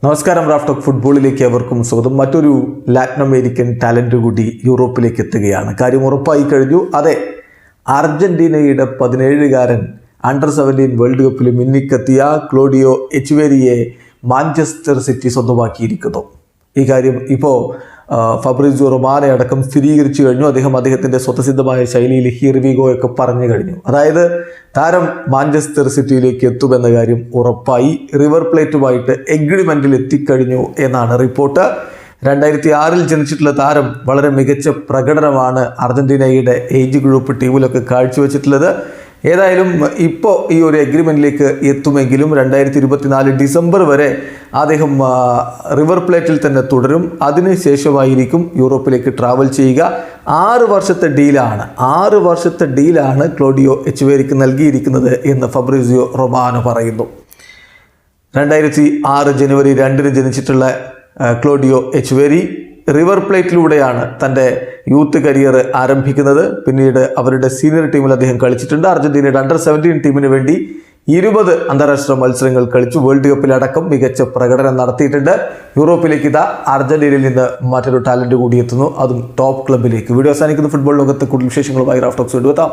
നമസ്കാരം. റാഫ്റ്റോക്ക് ഫുട്ബോളിലേക്ക് അവർക്കും സ്വാഗതം. മറ്റൊരു ലാറ്റിൻ അമേരിക്കൻ ടാലന്റ് കൂടി യൂറോപ്പിലേക്ക് എത്തുകയാണ്. കാര്യം ഉറപ്പായി കഴിഞ്ഞു. അതെ, അർജന്റീനയുടെ 17-കാരൻ അണ്ടർ-17 വേൾഡ് കപ്പിൽ മിന്നിക്കെത്തിയ ക്ലോഡിയോ എച്ച്വേരിയെ മാഞ്ചസ്റ്റർ സിറ്റി സ്വന്തമാക്കിയിരിക്കുന്നു. ഈ കാര്യം ഇപ്പോൾ ഫബ്രിസിയോ റൊമാനോ അടക്കം സ്ഥിരീകരിച്ചു കഴിഞ്ഞു. അദ്ദേഹത്തിൻ്റെ സ്വതസിദ്ധമായ ശൈലിയിൽ ഹിയർവിഗോയൊക്കെ പറഞ്ഞു കഴിഞ്ഞു. അതായത് താരം മാഞ്ചസ്റ്റർ സിറ്റിയിലേക്ക് എത്തുമെന്ന കാര്യം ഉറപ്പായി. റിവർ പ്ലേറ്റുമായിട്ട് എഗ്രിമെൻറ്റിൽ എത്തിക്കഴിഞ്ഞു എന്നാണ് റിപ്പോർട്ട്. 2006 ജനിച്ചിട്ടുള്ള താരം വളരെ മികച്ച പ്രകടനമാണ് അർജന്റീനയുടെ ഏജ് ഗ്രൂപ്പ് ടീമിലൊക്കെ കാഴ്ചവെച്ചിട്ടുള്ളത്. ഏതായാലും ഇപ്പോൾ ഈ ഒരു എഗ്രിമെൻറ്റിലേക്ക് എത്തുമെങ്കിലും 2024 ഡിസംബർ വരെ അദ്ദേഹം റിവർ പ്ലേറ്റിൽ തന്നെ തുടരും. അതിനുശേഷമായിരിക്കും യൂറോപ്പിലേക്ക് ട്രാവൽ ചെയ്യുക. 6 വർഷത്തെ ഡീലാണ് ക്ലോഡിയോ എച്ച്വേരിക്ക് നൽകിയിരിക്കുന്നത് എന്ന് ഫബ്രിസിയോ റൊമാനോ പറയുന്നു. 2006 ജനുവരി 2 ജനിച്ചിട്ടുള്ള ക്ലോഡിയോ എച്ച്വേരി റിവർ പ്ലേറ്റിലൂടെയാണ് തൻ്റെ യൂത്ത് കരിയർ ആരംഭിക്കുന്നത്. പിന്നീട് അവരുടെ സീനിയർ ടീമിൽ അദ്ദേഹം കളിച്ചിട്ടുണ്ട്. അർജന്റീനയുടെ അണ്ടർ-17 ടീമിന് വേണ്ടി 20 അന്താരാഷ്ട്ര മത്സരങ്ങൾ കളിച്ചു. വേൾഡ് കപ്പിലടക്കം മികച്ച പ്രകടനം നടത്തിയിട്ടുണ്ട്. യൂറോപ്പിലേക്ക് ഇതാ അർജന്റീനയിൽ നിന്ന് മറ്റൊരു ടാലന്റ് കൂടി എത്തുന്നു, അതും ടോപ്പ് ക്ലബിലേക്ക്. വീഡിയോ അവസാനിക്കുന്ന ഫുട്ബോൾ ലോകത്തെ കൂടുതൽ വിശേഷങ്ങളുമായി റാഫ്റ്റോക്സ് എത്താം.